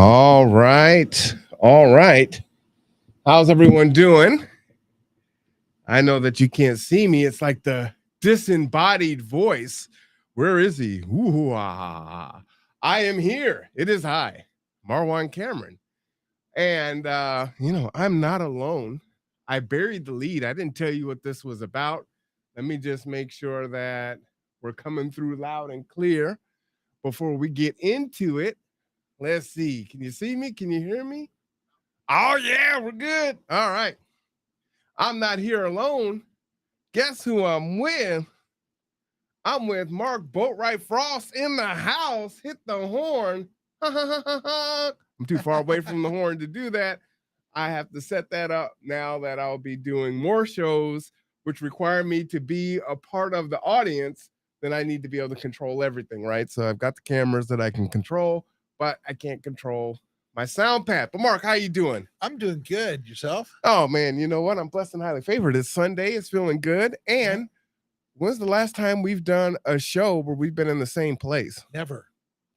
All right. All right. How's everyone doing? I know that you can't see me. It's like the disembodied voice. Where is he? Ooh, ah. I am here. It is I, Marwan Cameron. And, I'm not alone. I buried the lead. I didn't tell you what this was about. Let me just make sure that we're coming through loud and clear before we get into it. Let's see. Can you see me? Can you hear me? Oh, yeah, we're good. All right. I'm not here alone. Guess who I'm with? I'm with Mark Boatwright Frost in the house. Hit the horn. I'm too far away from the horn to do that. I have to set that up now that I'll be doing more shows, which require me to be a part of the audience. Then I need to be able to control everything, right? So I've got the cameras that I can control, but I can't control my sound pad. But Mark, how you doing? I'm doing good. Yourself? Oh man, you know what? I'm blessed and highly favored. It's Sunday. It's feeling good. And when's the last time we've done a show where we've been in the same place? Never.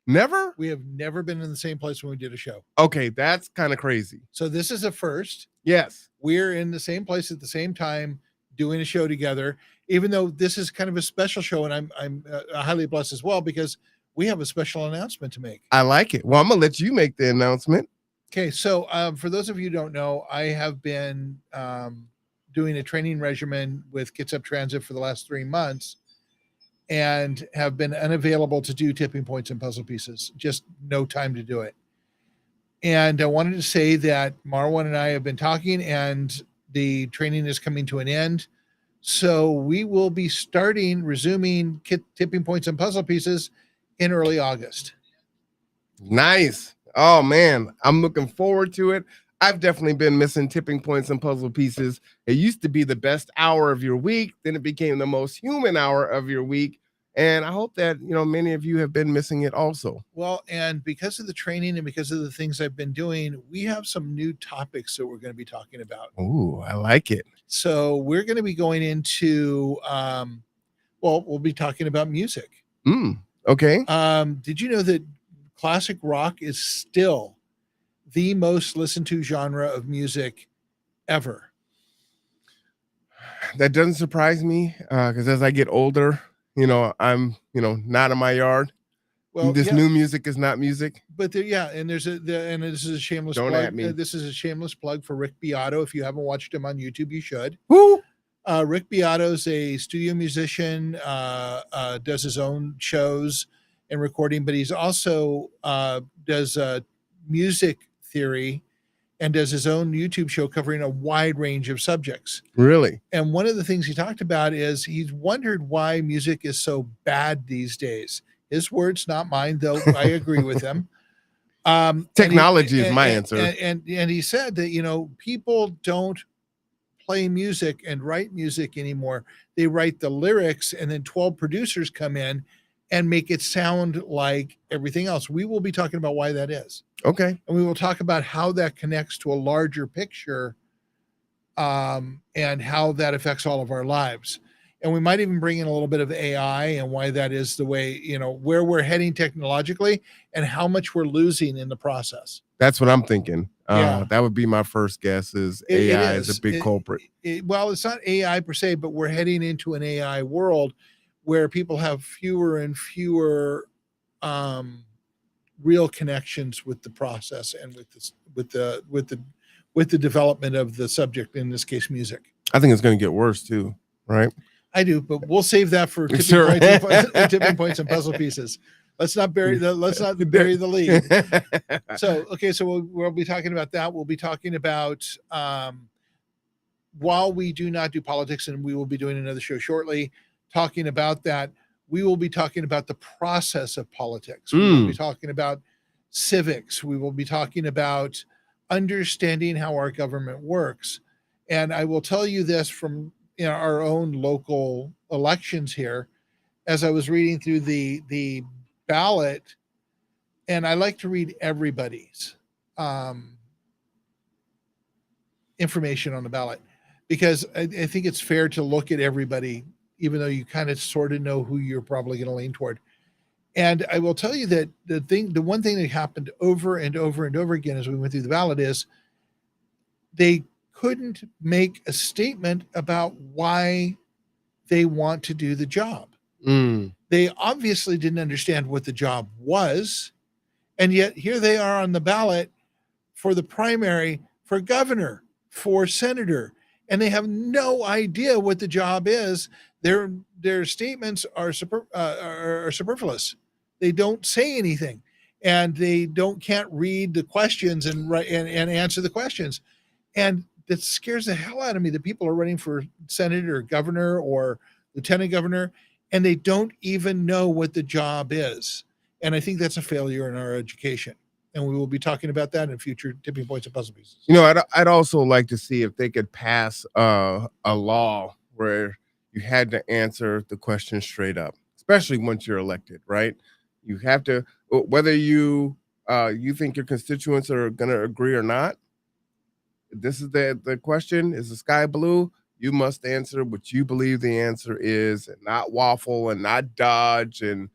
Never? We have never been in the same place when we did a show. Okay, that's kind of crazy. So this is a first. Yes. We're in the same place at the same time doing a show together, even though this is kind of a special show, and I'm highly blessed as well because we have a special announcement to make. I like it. Well, I'm going to let you make the announcement. Okay, so for those of you who don't know, I have been doing a training regimen with Kitsap Transit for the last 3 months and have been unavailable to do tipping points and puzzle pieces. Just no time to do it. And I wanted to say that Marwan and I have been talking and the training is coming to an end. So we will be resuming tipping points and puzzle pieces in early August. Nice. Oh man, I'm looking forward to it. I've definitely been missing tipping points and puzzle pieces. It used to be the best hour of your week. Then it became the most human hour of your week. And I hope that, many of you have been missing it also. Well, and because of the training and because of the things I've been doing, we have some new topics that we're going to be talking about. Ooh, I like it. So we're going to be going into, we'll be talking about music. Okay. Did you know that classic rock is still the most listened to genre of music ever? That doesn't surprise me because as I get older, I'm, not in my yard. Well, this new music is not music. But and this is a shameless plug. At me. This is a shameless plug for Rick Beato. If you haven't watched him on YouTube, you should. Who? Rick Beato is a studio musician, does his own shows and recording, but he's also does music theory and does his own YouTube show covering a wide range of subjects. Really? And one of the things he talked about is he's wondered why music is so bad these days. His words, not mine, though I agree with him. Technology is my answer. And he said that, people don't play music and write music anymore. They write the lyrics and then 12 producers come in and make it sound like everything else. We will be talking about why that is. Okay. And we will talk about how that connects to a larger picture and how that affects all of our lives. And we might even bring in a little bit of AI and why that is the way, where we're heading technologically and how much we're losing in the process. That's what I'm thinking. That would be my first guess is AI is a big culprit. It's not AI per se, but we're heading into an AI world where people have fewer and fewer real connections with the process and with the development of the subject, in this case, music. I think it's going to get worse too, right? I do, but we'll save that for tipping points and puzzle pieces. Let's not bury the lead. So we'll be talking about that. We'll be talking about while we do not do politics, and we will be doing another show shortly talking about that. We will be talking about the process of politics. We will be talking about civics. We will be talking about understanding how our government works. And I will tell you this from our own local elections here, as I was reading through the ballot, and I like to read everybody's information on the ballot, because I think it's fair to look at everybody, even though you kind of sort of know who you're probably going to lean toward. And I will tell you that the one thing that happened over and over and over again as we went through the ballot is they couldn't make a statement about why they want to do the job. Mm. They obviously didn't understand what the job was. And yet here they are on the ballot for the primary for governor, for senator, and they have no idea what the job is. Their statements are superfluous. They don't say anything, and they can't read the questions and answer the questions. And that scares the hell out of me that people are running for senator or governor or lieutenant governor, and they don't even know what the job is. And I think that's a failure in our education. And we will be talking about that in future Tipping Points and Puzzle Pieces. You know, I'd also like to see if they could pass a law where you had to answer the question straight up, especially once you're elected, right? You have to, whether you think your constituents are going to agree or not. This is the question: is the sky blue? You must answer what you believe the answer is, and not waffle and not dodge and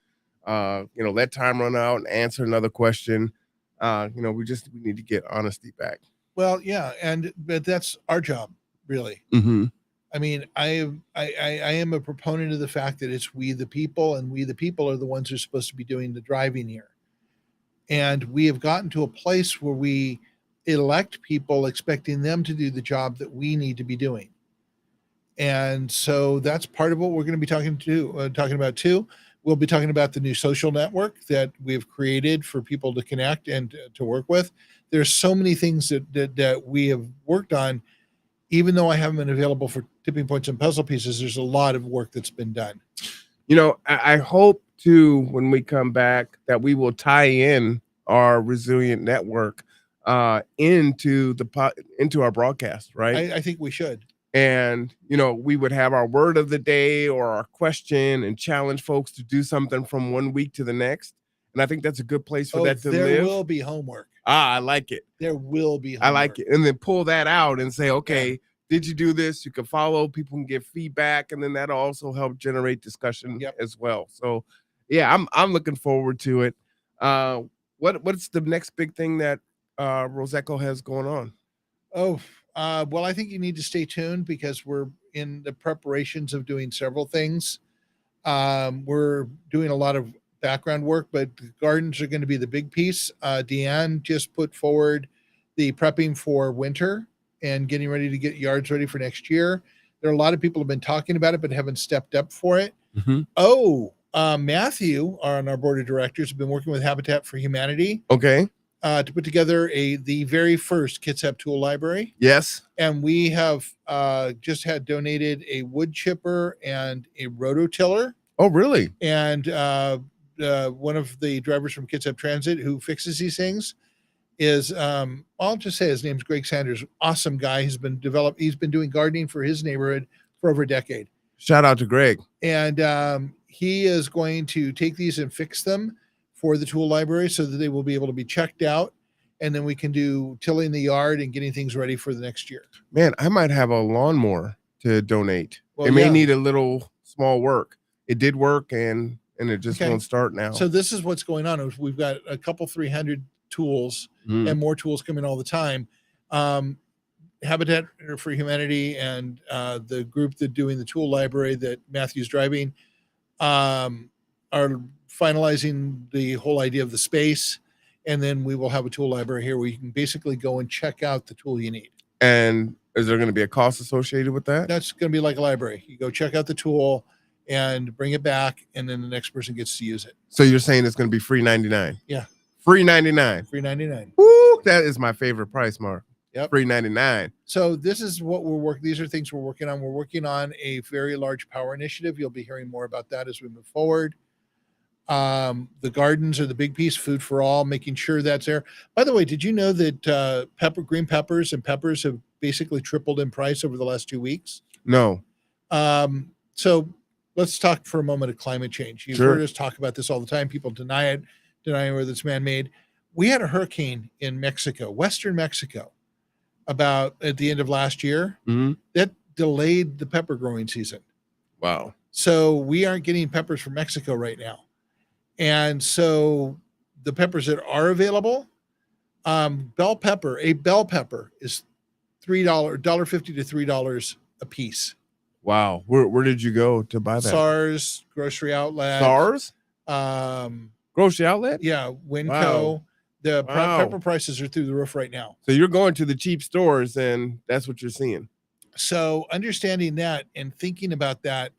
let time run out and answer another question. We need to get honesty back. Well, yeah, but that's our job, really. Mm-hmm. I mean, I am a proponent of the fact that it's we the people, and we the people are the ones who are supposed to be doing the driving here. And we have gotten to a place where we elect people expecting them to do the job that we need to be doing. And so that's part of what we're going to be talking about too. We'll be talking about the new social network that we've created for people to connect and to work with. There's so many things that we have worked on. Even though I haven't been available for Tipping Points and Puzzle Pieces, there's a lot of work that's been done. I hope too, when we come back, that we will tie in our resilient network into our broadcast, right? I think we should. And we would have our word of the day or our question and challenge folks to do something from one week to the next. And I think that's a good place for that to live. There will be homework. I like it. There will be homework. I like it. And then pull that out and say, okay, did you do this? You can follow, people can give feedback, and then that'll also help generate discussion as well. So yeah, I'm looking forward to it. What's the next big thing that Roseco has going on? Well, I think you need to stay tuned because we're in the preparations of doing several things. We're doing a lot of background work, but the gardens are going to be the big piece. Deanne just put forward the prepping for winter and getting ready to get yards ready for next year. There are a lot of people who have been talking about it, but haven't stepped up for it. Mm-hmm. Matthew on our board of directors have been working with Habitat for Humanity. Okay. To put together the very first Kitsap tool library. Yes. And we have just had donated a wood chipper and a rototiller. Oh, really? And one of the drivers from Kitsap Transit who fixes these things is, I'll just say his name's Greg Sanders. Awesome guy. He's been doing gardening for his neighborhood for over a decade. Shout out to Greg. And he is going to take these and fix them for the tool library so that they will be able to be checked out. And then we can do tilling the yard and getting things ready for the next year. Man, I might have a lawnmower to donate. Well, it may need a little small work. It did work and it just won't start now. So this is what's going on. We've got a couple 300 tools and more tools coming all the time. Habitat for Humanity and the group that doing the tool library that Matthew's driving are finalizing the whole idea of the space. And then we will have a tool library here where you can basically go and check out the tool you need. And is there going to be a cost associated with that? That's going to be like a library. You go check out the tool and bring it back, and then the next person gets to use it. So you're saying it's going to be free 99? Yeah. Free 99. Free 99. Woo! That is my favorite price, Mark. Yep. Free 99. So this is what these are things we're working on. We're working on a very large power initiative. You'll be hearing more about that as we move forward. The gardens are the big piece, food for all, making sure that's there. By the way, did you know that green peppers and peppers have basically tripled in price over the last 2 weeks? No. So let's talk for a moment of climate change. You've heard us talk about this all the time. People deny whether it's man-made. We had a hurricane in Mexico, Western Mexico, about at the end of last year. Mm-hmm. That delayed the pepper growing season. Wow. So we aren't getting peppers from Mexico right now. And so the peppers that are available, a bell pepper is $3.50 to $3 a piece. Wow. Where did you go to buy that? SARS, grocery outlet. SARS? Grocery outlet? Yeah, Winco. Wow. The Wow. pepper prices are through the roof right now. So you're going to the cheap stores and that's what you're seeing. So understanding that and thinking about that,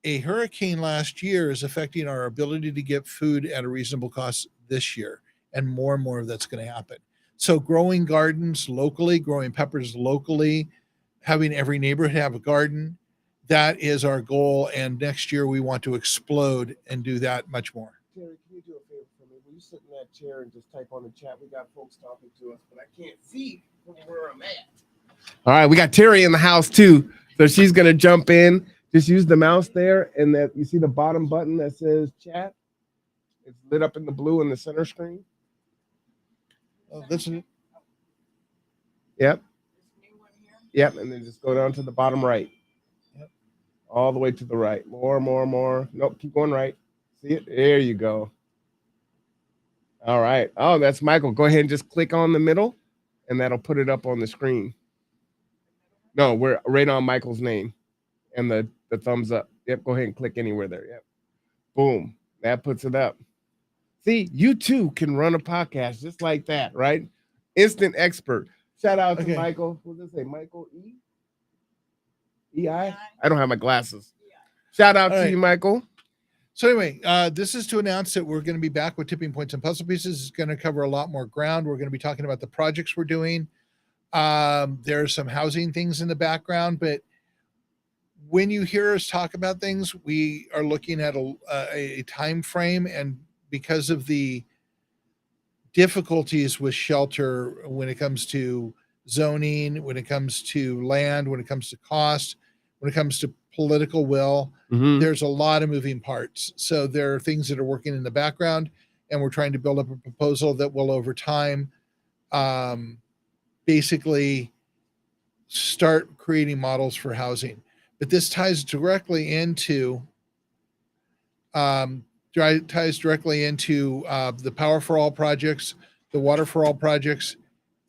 a hurricane last year is affecting our ability to get food at a reasonable cost this year. And more of that's going to happen. So growing gardens locally, growing peppers locally, having every neighborhood have a garden, that is our goal. And next year we want to explode and do that much more. Terry, can you do a favor for me? Will you sit in that chair and just type on the chat? We got folks talking to us, but I can't see from where I'm at. All right, we got Terry in the house too. So she's going to jump in. Just use the mouse there, and that you see the bottom button that says chat. It's lit up in the blue in the center screen. Oh, listen. Yep. Yep, and then just go down to the bottom right. Yep. All the way to the right. More. Nope, keep going right. See it? There you go. All right. Oh, that's Michael. Go ahead and just click on the middle, and that'll put it up on the screen. No, we're right on Michael's name and the thumbs up. Yep, go ahead and click anywhere there. Yep. Boom. That puts it up. See, you too can run a podcast just like that, right? Instant expert. Shout out to Michael. What does it say? Michael E? E-I? I don't have my glasses. Shout out to you, Michael. So anyway, this is to announce that we're going to be back with Tipping Points and Puzzle Pieces. It's going to cover a lot more ground. We're going to be talking about the projects we're doing. There's some housing things in the background, but when you hear us talk about things, we are looking at a time frame, and because of the difficulties with shelter when it comes to zoning, when it comes to land, when it comes to cost, when it comes to political will, there's a lot of moving parts. So there are things that are working in the background, and we're trying to build up a proposal that will over time basically start creating models for housing. But this ties directly into the Power for All projects, the Water for All projects,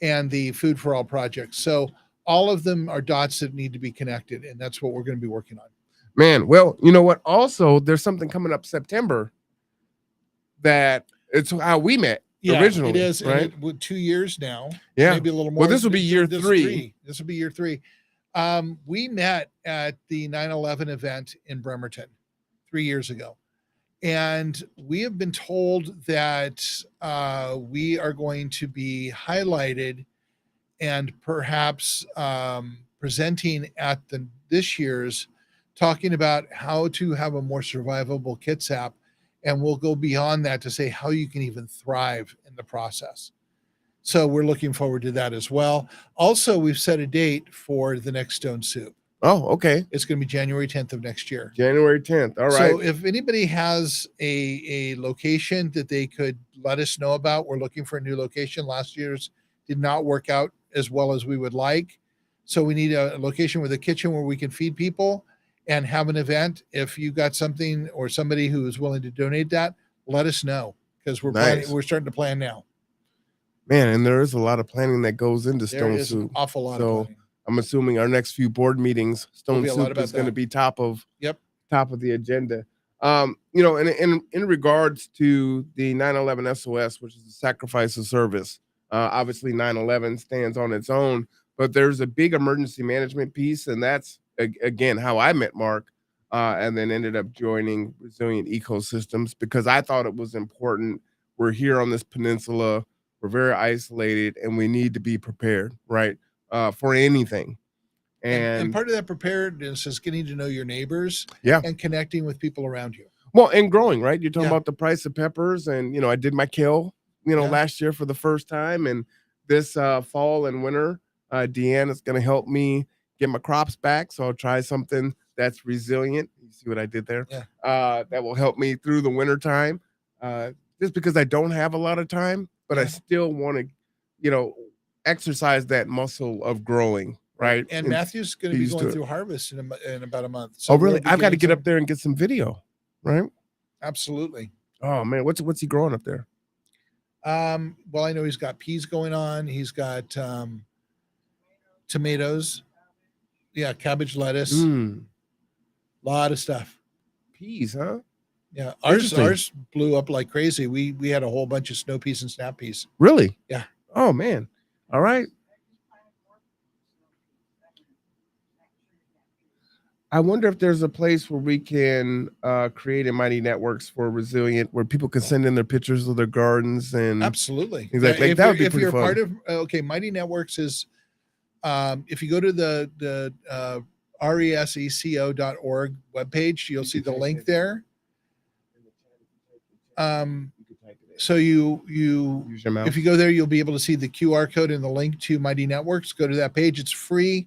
and the Food for All projects. So all of them are dots that need to be connected, and that's what we're going to be working on. Man, well, you know what? Also, there's something coming up September that it's how we met originally. It is, right? With 2 years now. Yeah, maybe a little more. Well, this will be year three. This will be year 3. We met at the 9/11 event in Bremerton 3 years ago. And we have been told that we are going to be highlighted and perhaps presenting at this year's, talking about how to have a more survivable Kitsap. And we'll go beyond that to say how you can even thrive in the process. So we're looking forward to that as well. Also, we've set a date for the next Stone Soup. Oh, okay. It's going to be January 10th of next year. January 10th. All right. So if anybody has a location that they could let us know about, we're looking for a new location. Last year's did not work out as well as we would like. So we need a location with a kitchen where we can feed people and have an event. If you got something or somebody who is willing to donate that, let us know, because we're starting to plan now. Man, and there is a lot of planning that goes into Stone Soup. An awful lot of planning. I'm assuming our next few board meetings, Stone Soup is going to be top of the agenda. In regards to the 9/11 SOS, which is the sacrifice of service, obviously 9/11 stands on its own, but there's a big emergency management piece, and that's again how I met Mark, and then ended up joining Resilient Ecosystems because I thought it was important. We're here on this peninsula, we're very isolated, and we need to be prepared, right, for anything. And part of that preparedness is getting to know your neighbors, and connecting with people around you. Well, and growing, right? You're talking about the price of peppers, and I did my kale, last year for the first time, and this fall and winter, Deanne is going to help me get my crops back. So I'll try something that's resilient. You see what I did there? Yeah. That will help me through the winter time. Just because I don't have a lot of time, but I still want to, exercise that muscle of growing. Right. And Matthew's going to be going through harvest in about a month. So really? I've got to get up there and get some video. Right. Absolutely. Oh man, what's he growing up there? Well, I know he's got peas going on. He's got tomatoes. Yeah, cabbage, lettuce, Mm, a lot of stuff. peas, huh? Yeah, Interesting. ours blew up like crazy. We had a whole bunch of snow peas and snap peas. Really? Yeah. Oh man. All right. I wonder if there's a place where we can create a Mighty Networks for resilient, where people can send in their pictures of their gardens and Absolutely. things like If that. Would be if pretty you're fun. part of okay, Mighty Networks is if you go to the reseco.org webpage, you'll see the link there. So you Use your mouse. if you go there, you'll be able to see the QR code and the link to Mighty Networks. Go to that page. It's free.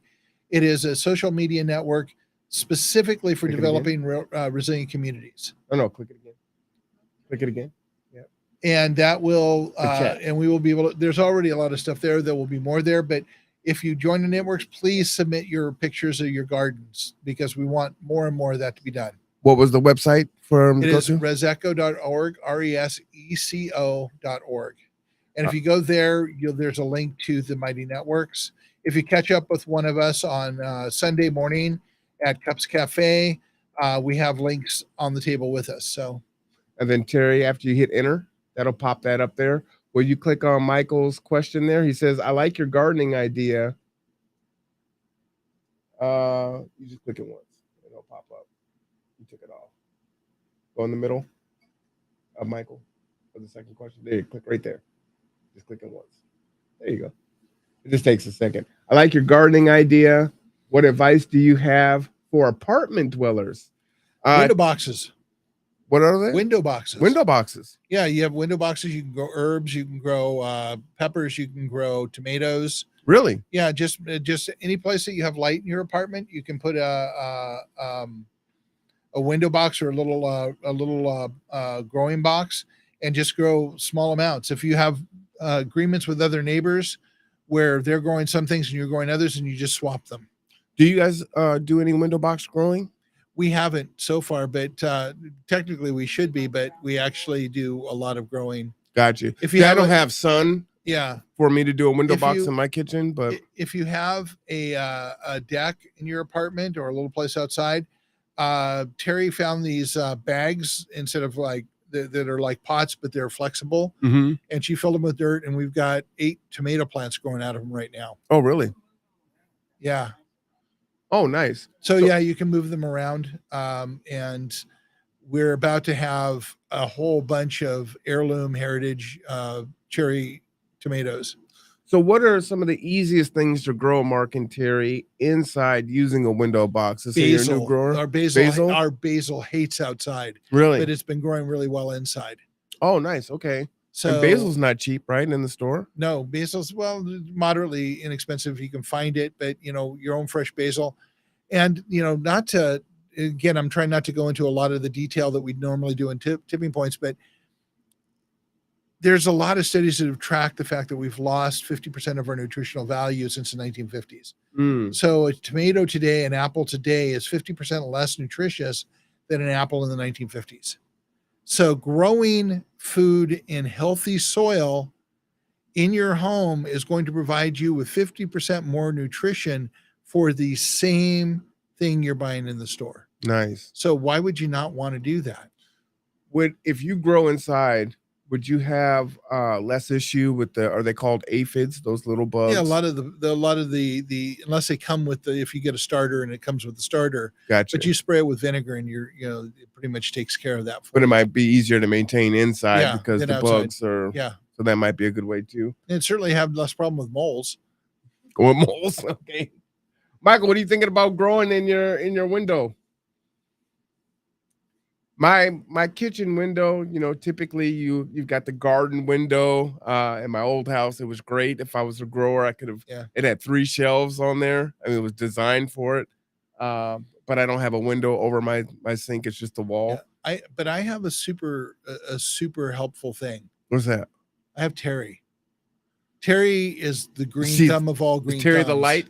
It is a social media network specifically for Click it again. developing resilient communities. Oh no, click it again. Click it again. And that will chat. and we will be able to, there's already a lot of stuff there. There will be more there, but if you join the networks, please submit your pictures of your gardens because we want more and more of that to be done. What was the website for It is reseco.org, reseco.org. And if you go there, there's a link to the Mighty Networks. If you catch up with one of us on Sunday morning at Cups Cafe, we have links on the table with us. So, and then Terry, after you hit enter, that'll pop that up there. Where you click on Michael's question there, he says, "I like your gardening idea." You just click it once, and it'll pop up. You took it off. Go in the middle of Michael for the second question. There, you click right there. Just click it once. There you go. It just takes a second. I like your gardening idea. What advice do you have for apartment dwellers? window boxes. What are they? Window boxes. Window boxes. Yeah, you have window boxes. You can grow herbs. You can grow peppers. You can grow tomatoes. Really? Yeah, just any place that you have light in your apartment, you can put a window box or a little growing box and just grow small amounts. If you have agreements with other neighbors where they're growing some things and you're growing others, and you just swap them. Do you guys do any window box growing? We haven't so far, but technically we should be, but we actually do a lot of growing. Got you. If you I don't have sun yeah, for me to do a window If box you- in my kitchen, but if you have a deck in your apartment or a little place outside, Terry found these bags instead of like that are like pots, but they're flexible, Mhm. and she filled them with dirt, and we've got 8 tomato plants growing out of them right now. Oh, really? Yeah. Oh, nice. So yeah, you can move them around, and we're about to have a whole bunch of heirloom heritage cherry tomatoes. So what are some of the easiest things to grow, Mark and Terry, inside using a window box? Let's say you're a new grower. Our basil hates outside, Really? but it's been growing really well inside. Oh, nice. Okay. So And basil's not cheap, right, in the store? no, basil's moderately inexpensive if you can find it, but your own fresh basil, and not to again, I'm trying not to go into a lot of the detail that we normally do in tipping points, but there's a lot of studies that have tracked the fact that we've lost 50% of our nutritional value since the 1950s. Mm. So a tomato today, an apple today is 50% less nutritious than an apple in the 1950s. So growing food in healthy soil in your home is going to provide you with 50% more nutrition for the same thing you're buying in the store. Nice. So why would you not want to do that? If you grow inside, would you have less issue with are they called aphids, those little bugs? Yeah, a lot of the unless they come with if you get a starter and it comes with the starter, Gotcha. but you spray it with vinegar and it pretty much takes care of that. But it might be easier to maintain inside because than the outside. bugs are. Yeah, So that might be a good way too. and certainly have less problem with moles. Or moles. Okay. Michael, what are you thinking about growing in your window? My kitchen window, typically you've got the garden window. In my old house, it was great. If I was a grower, I could have. Yeah. It had 3 shelves on there. I mean, it was designed for it. But I don't have a window over my sink. It's just a wall. Yeah, but I have a super helpful thing. What's that? I have Terry. Terry is the green See, thumb of all green. Is Terry thumbs. the light?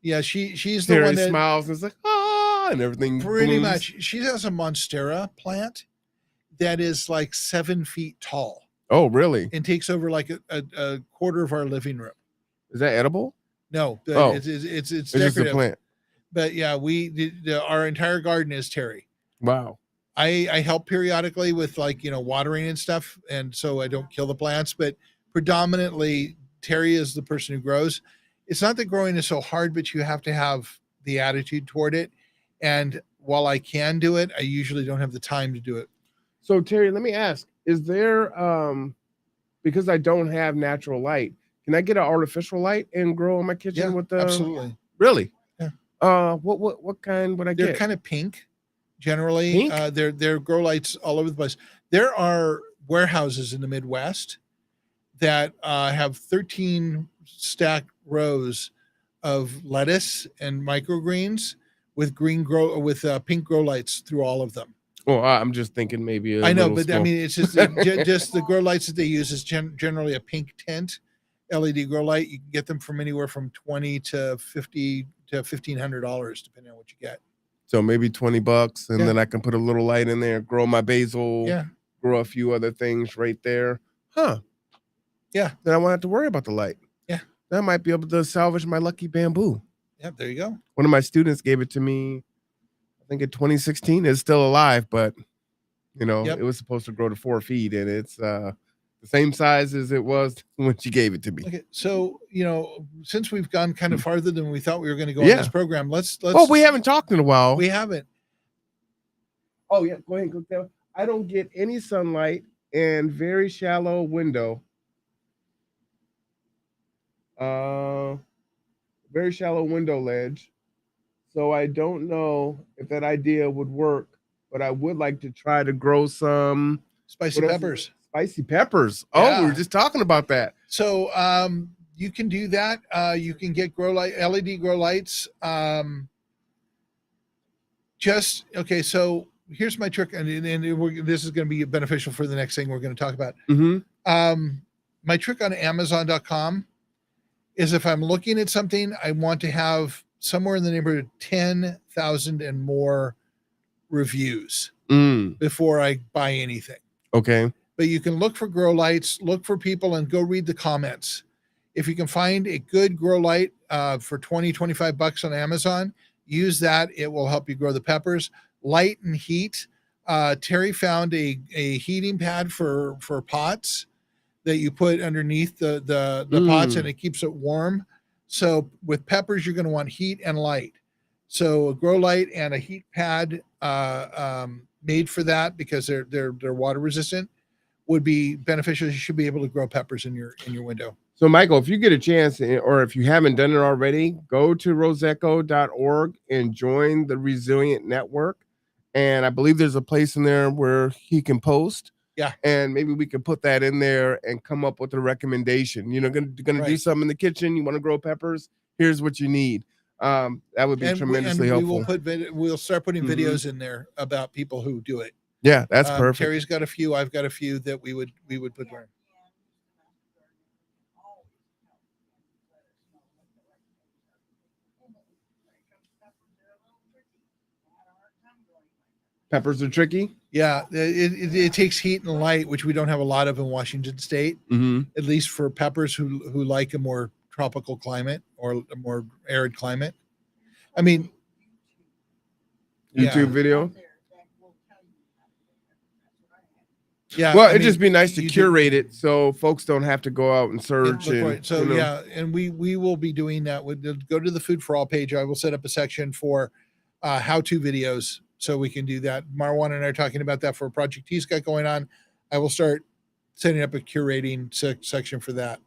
Yeah, she's Terry the one that smiles and it's like and everything. pretty blooms. much. She has a monstera plant that is like 7 feet tall Oh, really? and takes over like a quarter of our living room. Is that edible? No, but Oh. it's It's just a decorative. plant. But yeah, our entire garden is Terry. Wow. I help periodically with like, watering and stuff, and so I don't kill the plants, but predominantly Terry is the person who grows. It's not that growing is so hard, but you have to have the attitude toward it. And while I can do it, I usually don't have the time to do it. So Terry, let me ask, is there because I don't have natural light, can I get an artificial light and grow in my kitchen Yeah, with the absolutely. Really? Yeah. What kind would I They're get? kind of pink generally. Pink? They're grow lights all over the place. There are warehouses in the Midwest that have 13 stacked rows of lettuce and microgreens with pink grow lights through all of them. Well, I'm just thinking maybe I know, little but I small- mean, it's just just the grow lights that they use is generally a pink tint LED grow light. You can get them from anywhere from $20 to $50 to $1,500, depending on what you get. So maybe $20, and Yeah. then I can put a little light in there, grow my basil, Yeah, grow a few other things right there. Huh. Yeah. Then I won't have to worry about the light. Yeah. Then I might be able to salvage my lucky bamboo. yeah. There you go. One of my students gave it to me, I think in 2016. It's still alive, but Yep. it was supposed to grow to 4 feet, and it's the same size as it was when she gave it to me. Okay, so since we've gone kind of farther than we thought we were going to go Yeah. on this program, let's. Oh, we haven't talked in a while. We haven't. Oh yeah, go ahead. Go tell. I don't get any sunlight and very shallow window. Very shallow window ledge. So I don't know if that idea would work, but I would like to try to grow some Spicy what else is peppers. it? Spicy peppers. Oh, we Yeah. were just talking about that. So you can do that. You can get LED grow lights. Okay. So here's my trick, and this is going to be beneficial for the next thing we're going to talk about. Mm-hmm. My trick on Amazon.com is if I'm looking at something, I want to have somewhere in the neighborhood of 10,000 and more reviews before I buy anything. Okay. But you can look for grow lights, look for people, and go read the comments. If you can find a good grow light for $20-$25 on Amazon, use that. It will help you grow the peppers. Light and heat. Terry found a heating pad for pots that you put underneath the pots, and it keeps it warm. So with peppers, you're going to want heat and light. So a grow light and a heat pad made for that, because they're water resistant, would be beneficial. You should be able to grow peppers in your window. So Michael, if you get a chance, or if you haven't done it already, go to roseco.org and join the Resilient Network. And I believe there's a place in there where he can post. Yeah. And maybe we can put that in there and come up with a recommendation. Gonna do Right. something in the kitchen. You want to grow peppers? Here's what you need. That would be tremendously helpful. We'll start putting Mhm. videos in there about people who do it. Yeah, that's perfect. Terry's got a few. I've got a few that we would put there. Peppers are tricky. Yeah, it takes heat and light, which we don't have a lot of in Washington State, Mm-hmm. at least for peppers who like a more tropical climate or a more arid climate. I mean, YouTube Yeah. video. yeah. Well, I it'd mean, just be nice to you did- curate it so folks don't have to go out and Yeah, search. look And, right. So yeah, and we will be doing that. We'll go to the Food for All page. I will set up a section for how-to videos, so we can do that. Marwan and I are talking about that for a project he's got going on. I will start setting up a curating section for that.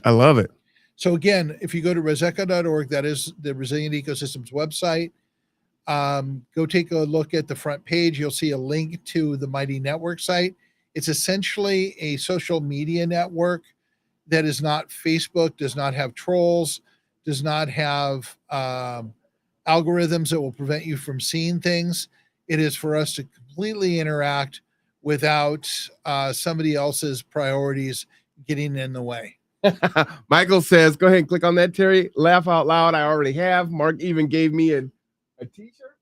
I love it. So again, if you go to roseca.org, that is the Resilient Ecosystems website. Go take a look at the front page. You'll see a link to the Mighty Network site. It's essentially a social media network that is not Facebook, does not have trolls, does not have algorithms that will prevent you from seeing things. It is for us to completely interact without somebody else's priorities getting in the way. Michael says, go ahead and click on that, Terry. Laugh out loud. I already have. Mark even gave me a t-shirt.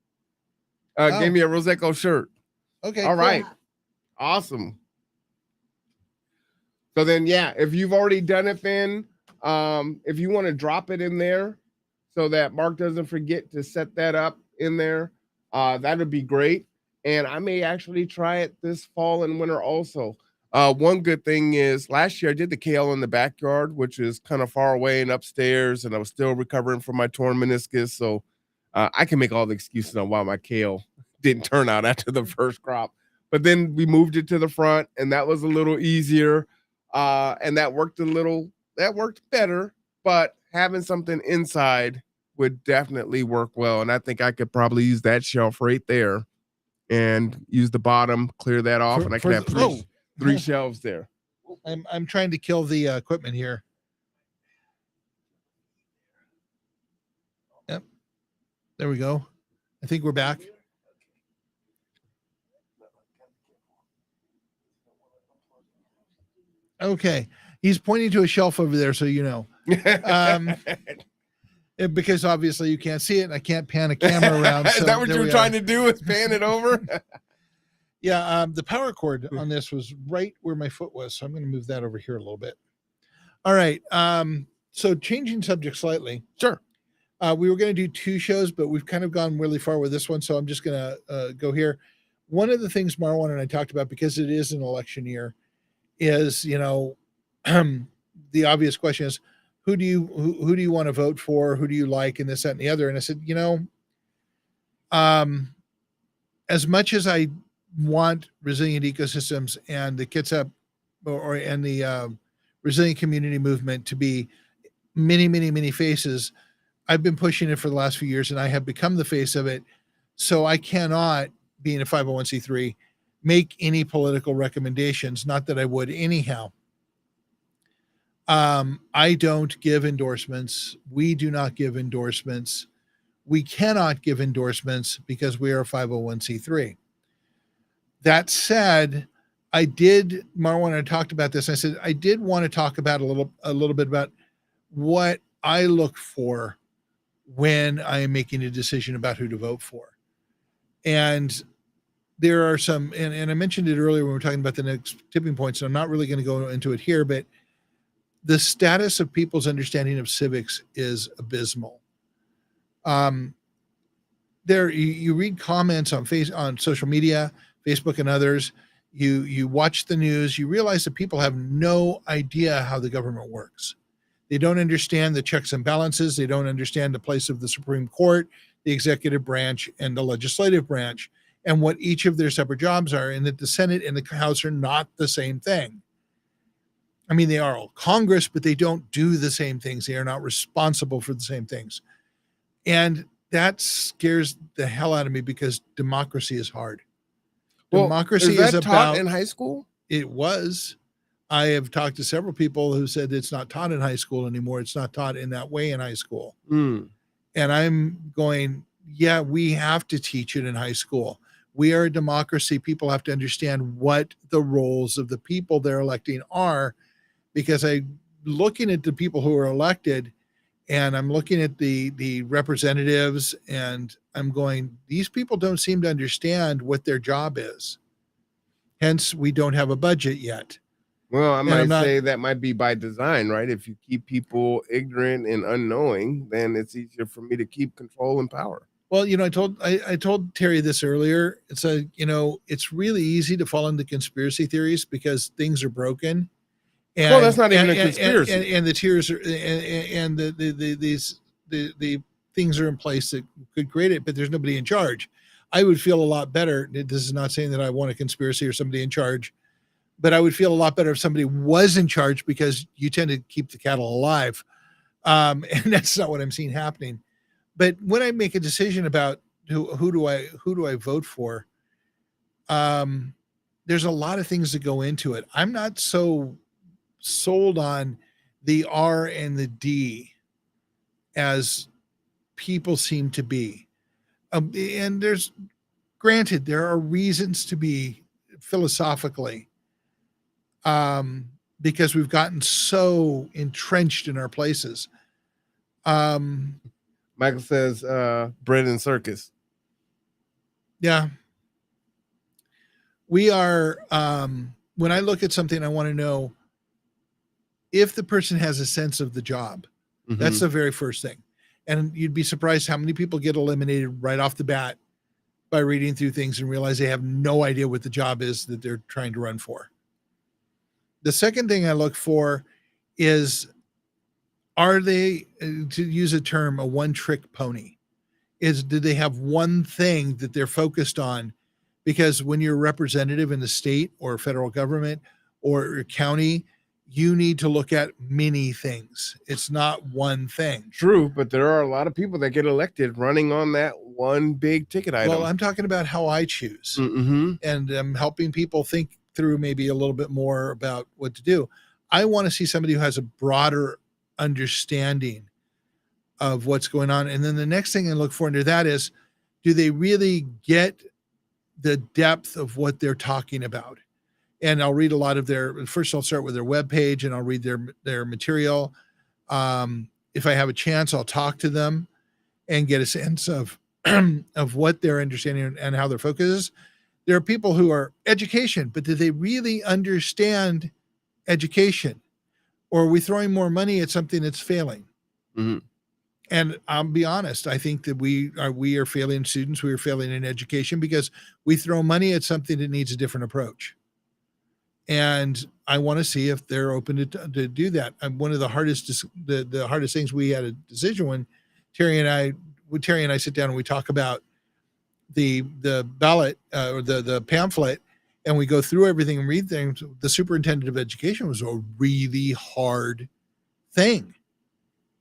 Gave me a Roseco shirt. Okay. All cool. right. Awesome. So then, yeah, if you've already done it, then if you want to drop it in there so that Mark doesn't forget to set that up in there, that would be great. And I may actually try it this fall and winter also. One good thing is last year I did the kale in the backyard, which is kind of far away and upstairs, and I was still recovering from my torn meniscus. So I can make all the excuses on why my kale didn't turn out after the first crop. But then we moved it to the front, and that was a little easier. And that worked better, but having something inside would definitely work well. And I think I could probably use that shelf right there and use the bottom, clear that off, and I could have three shelves there. I'm trying to kill the equipment here. Yep. There we go. I think we're back. Okay. He's pointing to a shelf over there, so you know. Because obviously you can't see it, and I can't pan a camera around. So is that what you were trying to do? Is pan it over? Yeah. The power cord on this was right where my foot was, so I'm going to move that over here a little bit. All right. So changing subject slightly. Sure. We were going to do 2 shows, but we've kind of gone really far with this one, so I'm just going to go here. One of the things Marwan and I talked about, because it is an election year, is, the obvious question is, who do you want to vote for? Who do you like? And this, that, and the other. And I said, as much as I want resilient ecosystems and the Kitsap and the resilient community movement to be many, many, many faces, I've been pushing it for the last few years, and I have become the face of it. So I cannot, being a 501c3, make any political recommendations, not that I would anyhow. I don't give endorsements. We do not give endorsements. We cannot give endorsements because we are a 501c3. That said, Marwan and I talked about this. I said, I did want to talk about a little bit about what I look for when I am making a decision about who to vote for. And there are some, and I mentioned it earlier when we were talking about the next tipping point, so I'm not really going to go into it here, but the status of people's understanding of civics is abysmal. You read comments on social media, Facebook and others, you watch the news, you realize that people have no idea how the government works. They don't understand the checks and balances. They don't understand the place of the Supreme Court, the executive branch, and the legislative branch, and what each of their separate jobs are, and that the Senate and the House are not the same thing. I mean, they are all Congress, but they don't do the same things. They are not responsible for the same things. And that scares the hell out of me, because democracy is hard. Democracy is taught in high school? It was. I have talked to several people who said it's not taught in high school anymore. It's not taught in that way in high school. And I'm going, yeah, we have to teach it in high school. We are a democracy. People have to understand what the roles of the people they're electing are, because I'm looking at the people who are elected, and I'm looking at the representatives, and I'm going, these people don't seem to understand what their job is. Hence, we don't have a budget yet. Well, I might say that might be by design, right? If you keep people ignorant and unknowing, then it's easier for me to keep control and power. Well, I told Terry this earlier. It's it's really easy to fall into conspiracy theories because things are broken. And, that's not even a conspiracy. And the tiers are, and the things are in place that could create it, but there's nobody in charge. I would feel a lot better. This is not saying that I want a conspiracy or somebody in charge, but I would feel a lot better if somebody was in charge, because you tend to keep the cattle alive. And that's not what I'm seeing happening. But when I make a decision about who do I vote for, there's a lot of things that go into it. I'm not so sold on the R and the D as people seem to be. And there are reasons to be philosophically, because we've gotten so entrenched in our places. Michael says, bread and circus. Yeah. We are, when I look at something, I want to know if the person has a sense of the job. That's Mhm. the very first thing. And you'd be surprised how many people get eliminated right off the bat by reading through things and realize they have no idea what the job is that they're trying to run for. The second thing I look for is, are they, to use a term, a one-trick pony? Do they have one thing that they're focused on? Because when you're a representative in the state or federal government or county, you need to look at many things. It's not one thing. True, but there are a lot of people that get elected running on that one big ticket item. Well, I'm talking about how I choose, Mm-hmm. and I'm helping people think through maybe a little bit more about what to do. I want to see somebody who has a broader understanding of what's going on. And then the next thing I look for under that is, do they really get the depth of what they're talking about? And I'll read a lot of first I'll start with their webpage and I'll read their material. If I have a chance, I'll talk to them and get a sense of, of what their understanding and how their focus is. There are people who are education, but do they really understand education? Or are we throwing more money at something that's failing? Mm-hmm. And I'll be honest, I think that we are failing students. We are failing in education because we throw money at something that needs a different approach. And I want to see if they're open to do that. And one of the hardest the hardest things, we had a decision when Terry and I sit down and we talk about the ballot or the pamphlet, and we go through everything and read things. The superintendent of education was a really hard thing.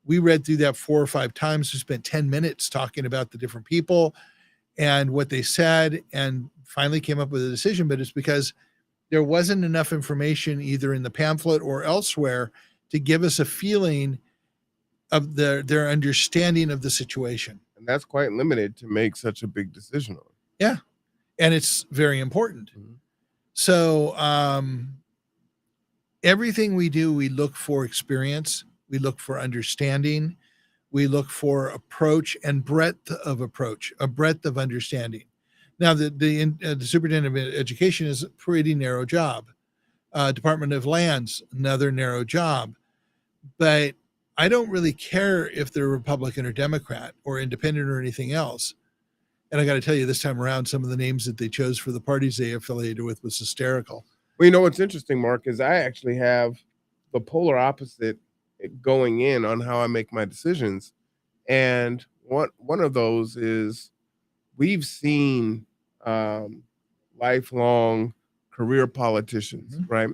We read through that 4 or 5 times. We spent 10 minutes talking about the different people and what they said, and finally came up with a decision. But it's because there wasn't enough information either in the pamphlet or elsewhere to give us a feeling of their understanding of the situation. And that's quite limited to make such a big decision on. Yeah. And it's very important. Mhm. So everything we do, we look for experience, we look for understanding, we look for approach and breadth of approach, a breadth of understanding. Now, the superintendent of education is a pretty narrow job. Department of Lands, another narrow job. But I don't really care if they're Republican or Democrat or independent or anything else. And I got to tell you, this time around, some of the names that they chose for the parties they affiliated with was hysterical. Well, you know what's interesting, Mark, is I actually have the polar opposite going in on how I make my decisions. And one of those is, we've seen lifelong career politicians, Mhm. right?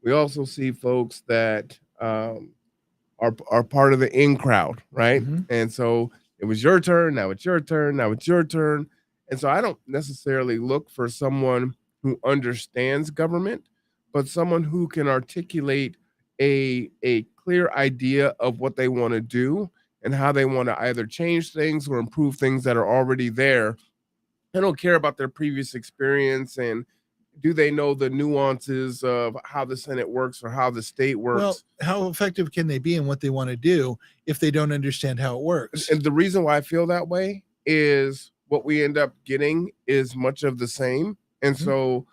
We also see folks that are part of the in crowd, right? Mhm. And so it was your turn, now it's your turn, now it's your turn. And so I don't necessarily look for someone who understands government, but someone who can articulate a clear idea of what they want to do and how they want to either change things or improve things that are already there. I don't care about their previous experience and do they know the nuances of how the Senate works or how the state works. Well, how effective can they be in what they want to do if they don't understand how it works? And the reason why I feel that way is what we end up getting is much of the same. And Mhm. so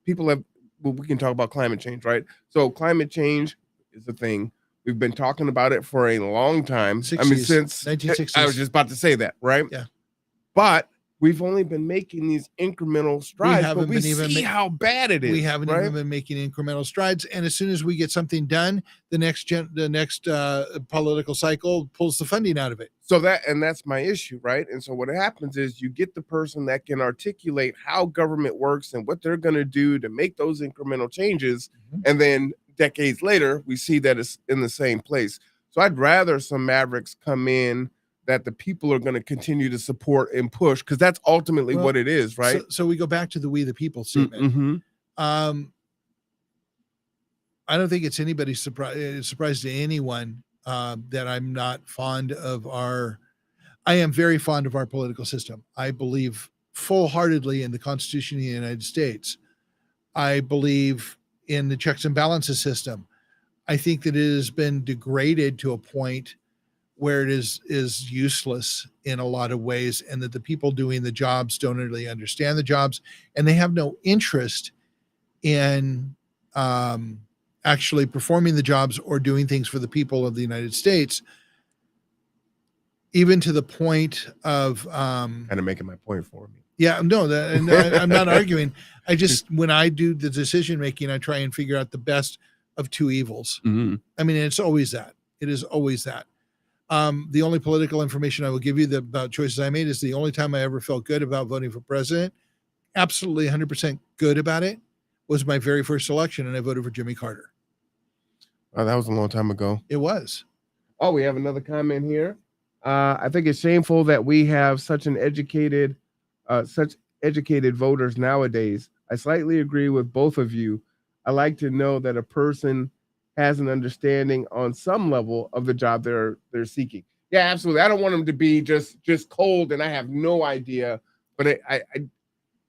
people have, well, we can talk about climate change, right? So climate change is a thing. We've been talking about it for a long time. I mean, 60s, since 1960s. I was just about to say that, right? Yeah. But we've only been making these incremental strides, but haven't we been even see how bad it is. We haven't right? even been making incremental strides. And as soon as we get something done, the next political cycle pulls the funding out of it. So that's my issue, right? And so what happens is you get the person that can articulate how government works and what they're going to do to make those incremental changes. Mhm. And then decades later, we see that it's in the same place. So I'd rather some mavericks come in that the people are going to continue to support and push, because that's ultimately what it is, right? So we go back to the "we the people" statement. Mm-hmm. I don't think it's anybody's surprise to anyone that I'm not fond of I am very fond of our political system. I believe full-heartedly in the Constitution of the United States. I believe in the checks and balances system. I think that it has been degraded to a point where it is useless in a lot of ways, and that the people doing the jobs don't really understand the jobs, and they have no interest in actually performing the jobs or doing things for the people of the United States, even to the point of Kind of making my point for me. yeah, no, and I'm not arguing. I just, when I do the decision making, I try and figure out the best of two evils. Mm-hmm. I mean, it's always that. It is always that. The only political information I will give you about choices I made is the only time I ever felt good about voting for president, absolutely 100% good about it, was my very first election, and I voted for Jimmy Carter. Oh, that was a long time ago. It was. Oh, we have another comment here. I think it's shameful that we have such educated voters nowadays. I slightly agree with both of you. I like to know that a person has an understanding on some level of the job they're seeking. Yeah, absolutely. I don't want them to be just cold and I have no idea. But I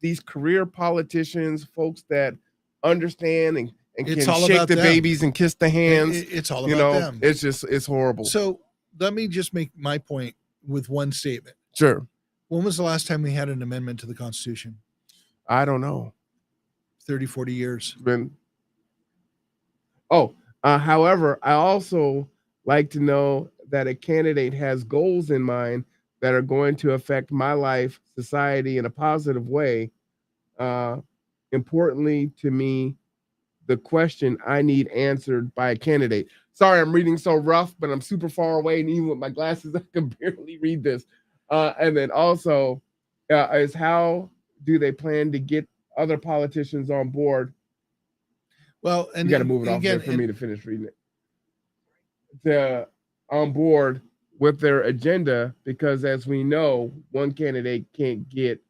these career politicians, folks that understand and It's can all shake about the them. babies and kiss the hands. It's all about them. It's horrible. So let me just make my point with one statement. Sure. When was the last time we had an amendment to the Constitution? I don't know. 30, 40 years. However, I also like to know that a candidate has goals in mind that are going to affect my life, society in a positive way. Importantly to me, the question I need answered by a candidate. Sorry, I'm reading so rough, but I'm super far away, and even with my glasses, I can barely read this. And then also, is how do they plan to get other politicians on board? Well, and you got to move it off there for me to finish reading it. On board with their agenda, because as we know, one candidate can't get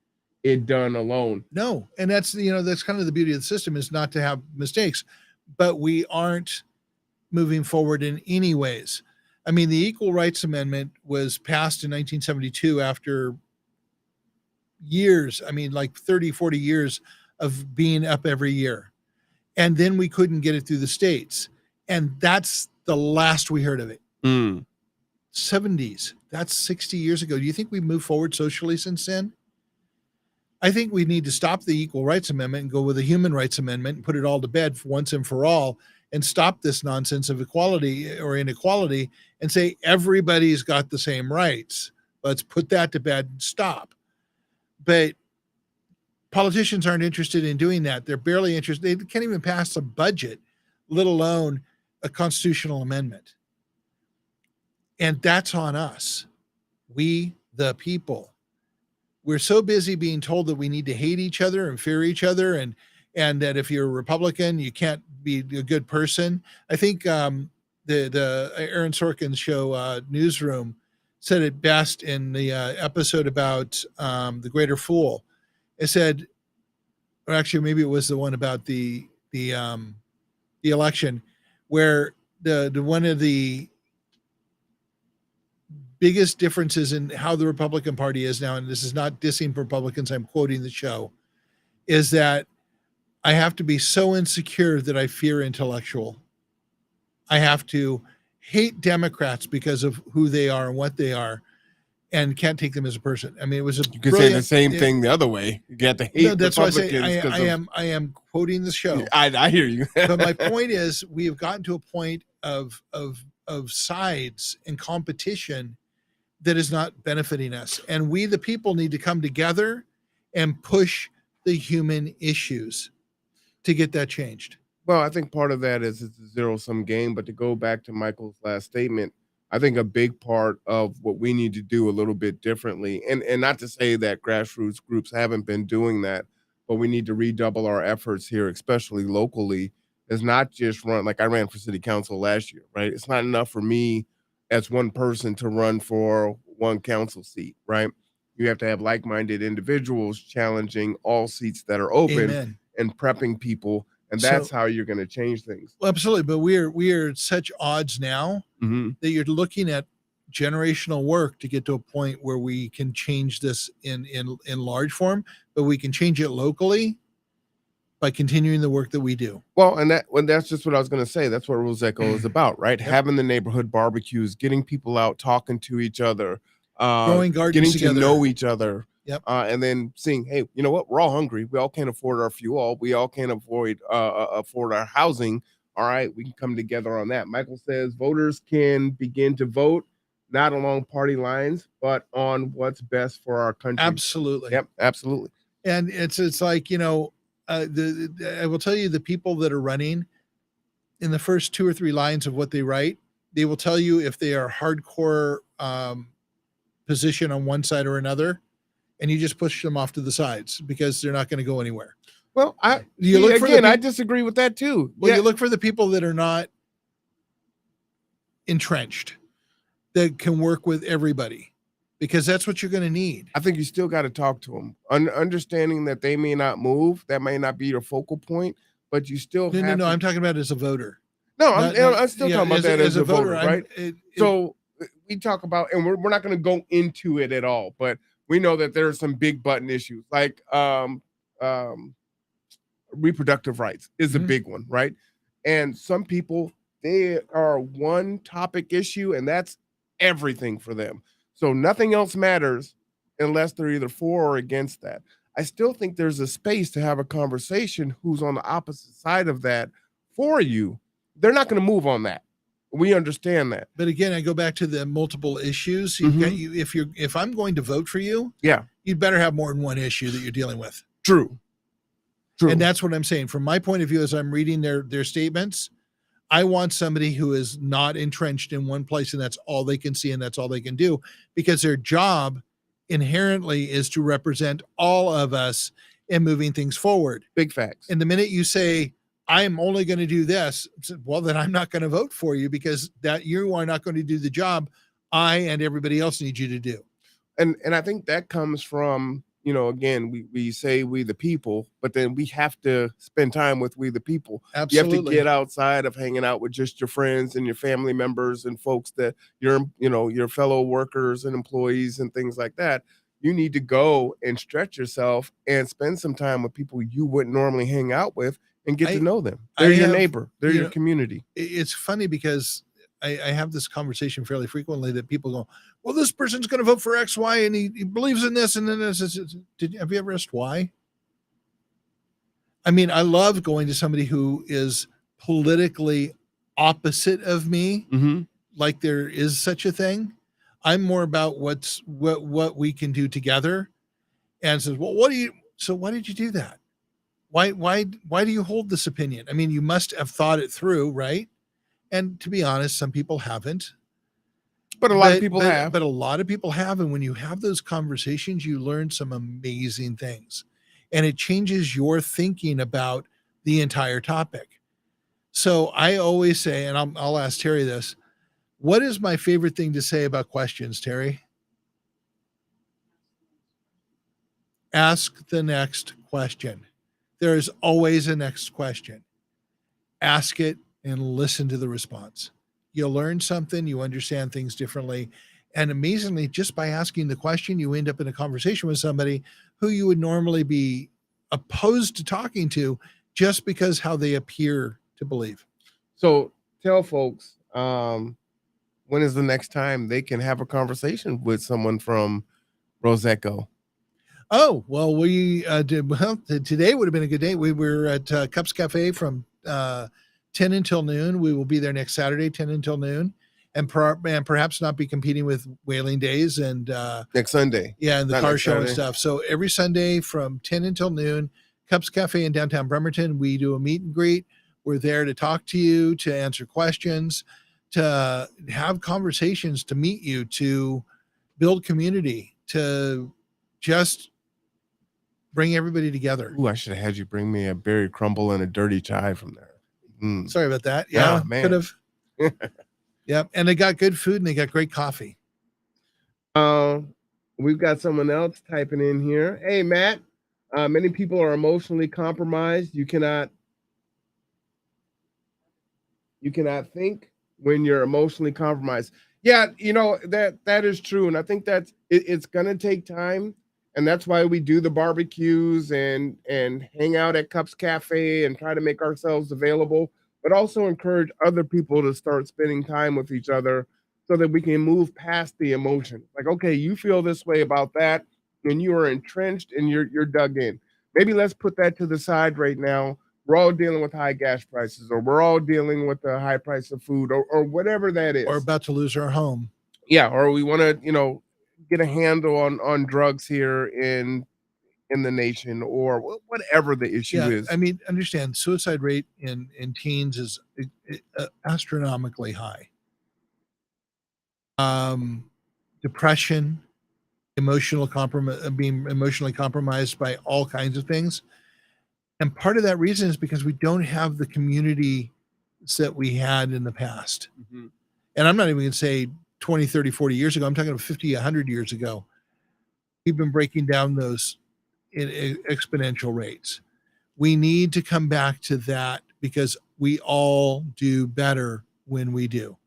it done alone. No, and that's that's kind of the beauty of the system, is not to have mistakes, but we aren't moving forward in any ways. I mean, the Equal Rights Amendment was passed in 1972 after years, like 30, 40 years of being up every year. And then we couldn't get it through the states. And that's the last we heard of it. 70s. That's 60 years ago. Do you think we've moved forward socially since then? I think we need to stop the Equal Rights Amendment and go with a Human Rights Amendment and put it all to bed for once and for all, and stop this nonsense of equality or inequality and say everybody's got the same rights. Let's put that to bed and stop. But politicians aren't interested in doing that. They're barely interested. They can't even pass a budget, let alone a constitutional amendment. And that's on us. We, the people. We're so busy being told that we need to hate each other and fear each other, and that if you're a Republican, you can't be a good person. I think the Aaron Sorkin's show, Newsroom, said it best in the episode about The Greater Fool. It said, or actually maybe it was the one about the election, where the one of the biggest differences in how the Republican Party is now, and this is not dissing Republicans, I'm quoting the show, is that I have to be so insecure that I fear intellectual. I have to hate Democrats because of who they are and what they are, and can't take them as a person. I mean, it was you could say the same thing the other way. You get to hate. No, that's why I say I am quoting the show. I hear you. But my point is, we have gotten to a point of sides and competition that is not benefiting us, and we, the people, need to come together and push the human issues to get that changed. Well, I think part of that is it's a zero-sum game, but to go back to Michael's last statement, I think a big part of what we need to do a little bit differently, and not to say that grassroots groups haven't been doing that, but we need to redouble our efforts here, especially locally, is not just run, like I ran for city council last year, right? It's not enough for me as one person to run for one council seat, right? You have to have like-minded individuals challenging all seats that are open. Amen. And prepping people. And that's how you're going to change things. Well, absolutely. But we are at such odds now that you're looking at generational work to get to a point where we can change this in large form, but we can change it locally by continuing the work that we do. Well, and that's just what I was going to say. That's what Roseco is about, right? Yep. Having the neighborhood barbecues, getting people out, talking to each other, growing gardens getting together. To know each other. Yep. And then seeing, hey, you know what? We're all hungry. We all can't afford our fuel. We all can't afford our housing. All right, we can come together on that. Michael says voters can begin to vote not along party lines, but on what's best for our country. Absolutely. Yep, absolutely. And it's like, you know, I will tell you, the people that are running, in the first 2 or 3 lines of what they write, they will tell you if they are hardcore position on one side or another, and you just push them off to the sides because they're not going to go anywhere. Well, I disagree with that too. Well, you look for the people that are not entrenched, that can work with everybody, because that's what you're going to need. I think you still got to talk to them, understanding that they may not move. That may not be your focal point, but you still No. I'm talking about as a voter. No, I'm still talking about that as a voter, right? So we talk about, and we're not going to go into it at all, but we know that there are some big button issues, like reproductive rights is a big one, right? And some people, they are one topic issue, and that's everything for them. So nothing else matters unless they're either for or against that. I still think there's a space to have a conversation who's on the opposite side of that for you. They're not going to move on that. We understand that. But again, I go back to the multiple issues. If I'm going to vote for you, you'd better have more than one issue that you're dealing with. True. And that's what I'm saying. From my point of view, as I'm reading their statements, I want somebody who is not entrenched in one place and that's all they can see and that's all they can do, because their job inherently is to represent all of us in moving things forward. Big facts. And the minute you say, I'm only going to do this, well, then I'm not going to vote for you, because that you are not going to do the job I and everybody else need you to do. And I think that comes from, you know, again, we say we the people, but then we have to spend time with we the people. Absolutely. You have to get outside of hanging out with just your friends and your family members and folks that your fellow workers and employees and things like that. You need to go and stretch yourself and spend some time with people you wouldn't normally hang out with and get to know them. They're your neighbor. They're your community. It's funny because I have this conversation fairly frequently that people go, well, this person's going to vote for X, Y, and he believes in this. And then have you ever asked why? I mean, I love going to somebody who is politically opposite of me, like there is such a thing. I'm more about what we can do together, and says, well, why did you do that? Why do you hold this opinion? I mean, you must have thought it through, right? And to be honest, some people haven't. But a lot of people have. But a lot of people have. And when you have those conversations, you learn some amazing things. And it changes your thinking about the entire topic. So I always say, and I'll ask Terry this, what is my favorite thing to say about questions, Terry? Ask the next question. There is always a next question. Ask it and listen to the response. You'll learn something, you understand things differently. And amazingly, just by asking the question, you end up in a conversation with somebody who you would normally be opposed to talking to just because how they appear to believe. So tell folks, when is the next time they can have a conversation with someone from Roseco? Oh, well, today would have been a good day. We were at Cups Cafe from 10 until noon. We will be there next Saturday, 10 until noon, and perhaps not be competing with Whaling Days and next Sunday. Yeah, and the car show and stuff. So every Sunday from 10 until noon, Cups Cafe in downtown Bremerton, we do a meet and greet. We're there to talk to you, to answer questions, to have conversations, to meet you, to build community, to just bring everybody together. Ooh, I should have had you bring me a berry crumble and a dirty chai from there. Sorry about that. Yeah, man. Could have. Yep. And they got good food and they got great coffee. We've got someone else typing in here. Hey, Matt, many people are emotionally compromised. You cannot think when you're emotionally compromised. Yeah, you know, that is true. And I think that's it's gonna take time. And that's why we do the barbecues and hang out at Cups Cafe and try to make ourselves available, but also encourage other people to start spending time with each other so that we can move past the emotion. Like, okay, you feel this way about that. and you are entrenched and you're dug in. Maybe let's put that to the side right now. We're all dealing with high gas prices, or we're all dealing with the high price of food, or whatever that is. Or about to lose our home. Yeah, or we want to, get a handle on drugs here in the nation, or whatever the issue Yeah, is. I mean, understand suicide rate in teens is astronomically high. Depression, being emotionally compromised by all kinds of things. And part of that reason is because we don't have the community that we had in the past. Mhm. And I'm not even going to say 20, 30, 40 years ago. I'm talking about 50, 100 years ago. We've been breaking down those in exponential rates. We need to come back to that because we all do better when we do.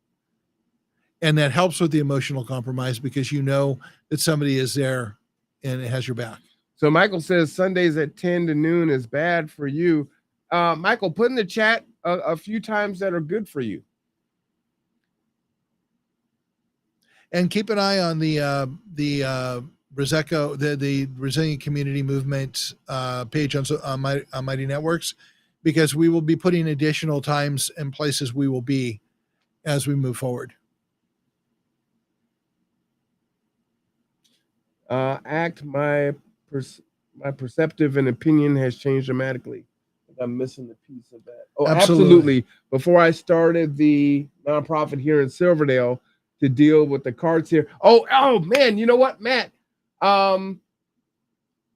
And that helps with the emotional compromise because you know that somebody is there and it has your back. So Michael says Sundays at 10 to noon is bad for you. Michael, put in the chat a few times that are good for you. And keep an eye on the Reseco, the Resilient Community Movement page on Mighty Networks, because we will be putting additional times and places we will be as we move forward. My perceptive and opinion has changed dramatically. I'm missing the piece of that. Oh, absolutely. Before I started the nonprofit here in Silverdale to deal with the cards here. Oh man, you know what, Matt? I'm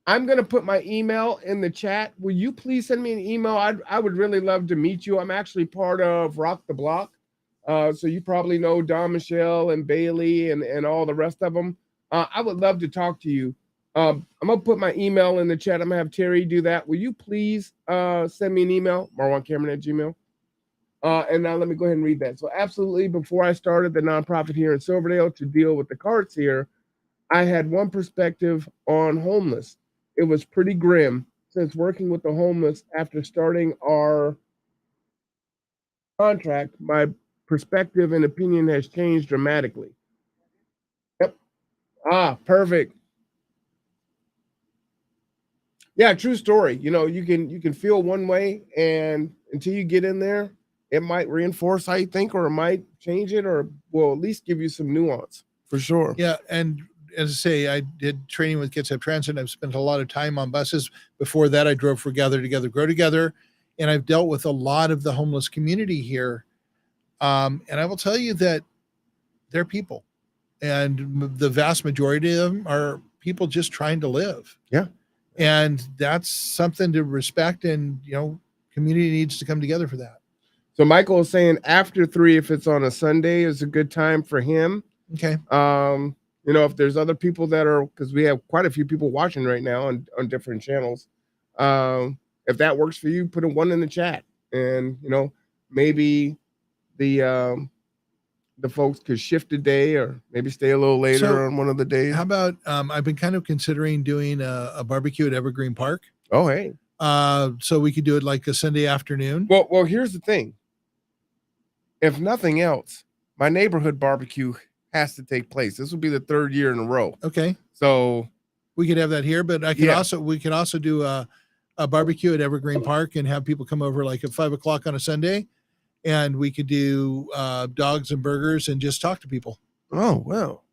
gonna put my email in the chat. Will you please send me an email? I would really love to meet you. I'm actually part of Rock the Block. So you probably know Don Michelle and Bailey and all the rest of them. I would love to talk to you. I'm gonna put my email in the chat. I'm gonna have Terry do that. Will you please send me an email, marwancameron@gmail.com. And now let me go ahead and read that. So absolutely, before I started the nonprofit here in Silverdale to deal with the carts here, I had one perspective on homeless. It was pretty grim. Since working with the homeless after starting our contract, my perspective and opinion has changed dramatically. Yep. Perfect. Yeah, true story. You can feel one way, and until you get in there, it might reinforce how you think, or it might change it, or will at least give you some nuance for sure. Yeah, and as I say, I did training with Kitsap Transit. I've spent a lot of time on buses. Before that, I drove for Gather Together, Grow Together, and I've dealt with a lot of the homeless community here. And I will tell you that they're people, and the vast majority of them are people just trying to live. Yeah. And that's something to respect, and community needs to come together for that. So Michael is saying after 3, if it's on a Sunday, is a good time for him. Okay. If there's other people that are, because we have quite a few people watching right now on different channels. If that works for you, put a 1 in the chat, and maybe the folks could shift a day or maybe stay a little later on one of the days. How about I've been kind of considering doing a barbecue at Evergreen Park. Oh, hey. So we could do it like a Sunday afternoon. Well, here's the thing. If nothing else, my neighborhood barbecue has to take place. This will be the 3rd year in a row. Okay. So we could have that here, but we can also do a barbecue at Evergreen Park and have people come over like at 5:00 on a Sunday. And we could do dogs and burgers and just talk to people. Oh, well,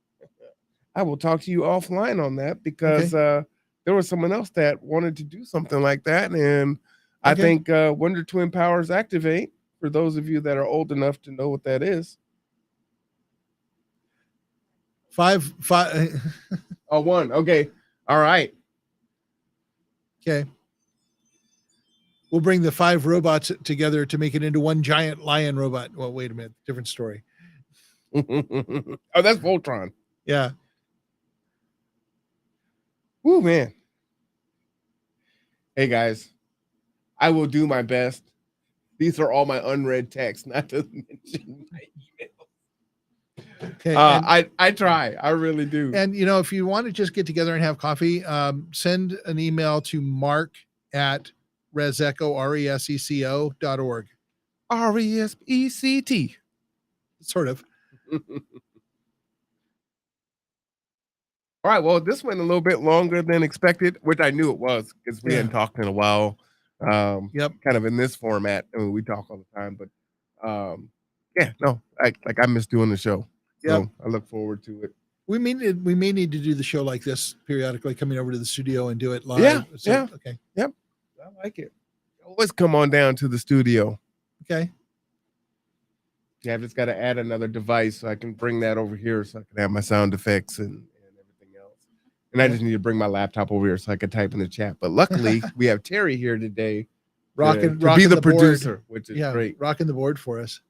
I will talk to you offline on that, because there was someone else that wanted to do something like that. And I think Wonder Twin Powers Activate, for those of you that are old enough to know what that is. 5. 1. Okay. All right. Okay. We'll bring the 5 robots together to make it into one giant lion robot. Well, wait a minute. Different story. Oh, that's Voltron. Yeah. Woo, man. Hey, guys. I will do my best. These are all my unread texts, not to mention my email. Okay. I try. I really do. And, if you want to just get together and have coffee, send an email to mark@Reseco, RESECO.org. RESECT. Sort of. All right. Well, this went a little bit longer than expected, which I knew it was because we hadn't talked in a while. Yep. Kind of in this format. I mean, we talk all the time, but yeah, no, I miss doing the show. Yep. So I look forward to it. We may need to do the show like this periodically, coming over to the studio and do it live. Yeah. So, Yeah. Okay. Yep. I like it. Always come on down to the studio. Okay. Yeah, I've just got to add another device so I can bring that over here so I can have my sound effects and everything else. And I just need to bring my laptop over here so I can type in the chat. But luckily, we have Terry here today Rocking be the board. producer, which is great. Rocking the board for us.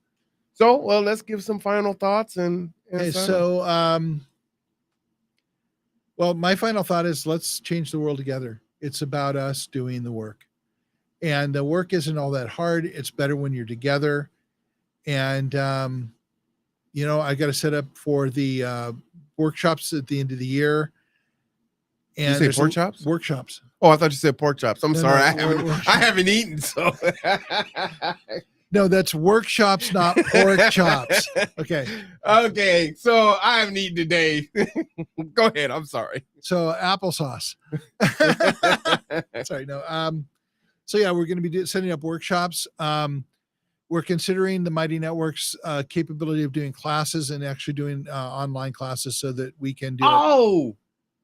So, well, let's give some final thoughts and Okay, sign off. so well, my final thought is let's change the world together. It's about us doing the work. And the work isn't all that hard. It's better when you're together. And you know, I got to set up for the workshops at the end of the year. And you say there's pork chops? Workshops. Oh, I thought you said pork chops. I'm No, sorry. no, I haven't eaten, so No, that's workshops, not pork chops. Okay. Okay. So I haven't eaten today. Go ahead. I'm sorry. So applesauce. Sorry, no. So yeah, we're going to be setting up workshops. We're considering the Mighty Network's capability of doing classes and actually doing online classes so that we can do it more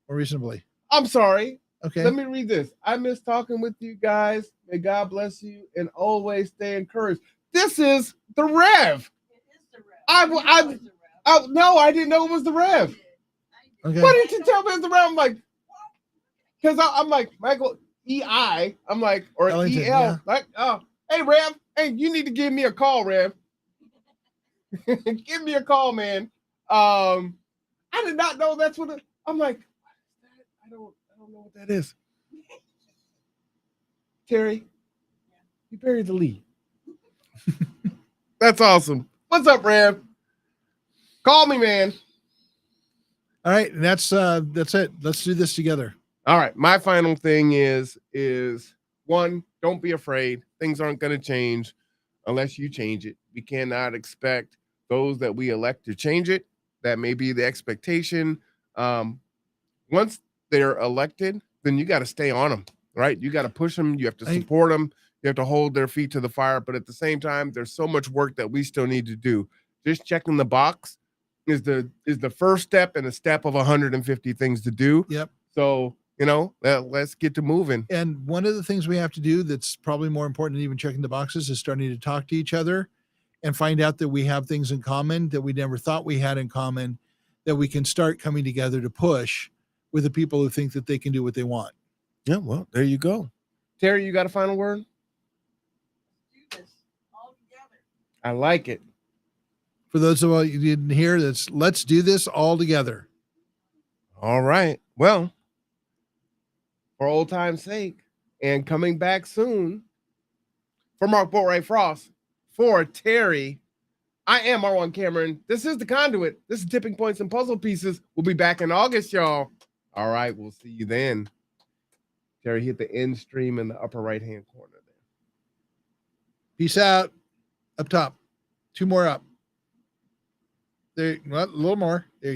reasonably. I'm sorry. Okay. Let me read this. I miss talking with you guys. May God bless you and always stay encouraged. This is the Rev. It is the Rev. No, I didn't know it was the Rev. Okay. Why didn't you tell me it's the Rev? I'm like, because I'm like Michael EI. I'm like, or Ellington, EL. yeah. Like, oh, hey Rev, hey, you need to give me a call, Rev. Give me a call, man. I did not know that's what I'm like. I don't know what that is. Terry, you buried the lead. That's awesome. What's up, Rev? Call me, man. All right. And that's it. Let's do this together. All right. My final thing is one, don't be afraid. Things aren't going to change unless you change it. We cannot expect those that we elect to change it. That may be the expectation. Once they're elected, then you got to stay on them, right? You got to push them. You have to support them. You have to hold their feet to the fire. But at the same time, there's so much work that we still need to do. Just checking the box is the first step and a step of 150 things to do. Yep. So, let's get to moving. And one of the things we have to do that's probably more important than even checking the boxes is starting to talk to each other and find out that we have things in common that we never thought we had in common, that we can start coming together to push with the people who think that they can do what they want. Yeah, well, there you go. Terry, you got a final word? Do this all together. I like it. For those of you who didn't hear, let's do this all together. All right. Well, for old time's sake, and coming back soon, for Mark Boatwright Frost, for Terry, I am R1 Cameron. This is The Conduit. This is Tipping Points and Puzzle Pieces. We'll be back in August, y'all. All right, we'll see you then. Terry, hit the end stream in the upper right-hand corner there. Peace out. Up top. 2 more up. There, well, a little more. There you go.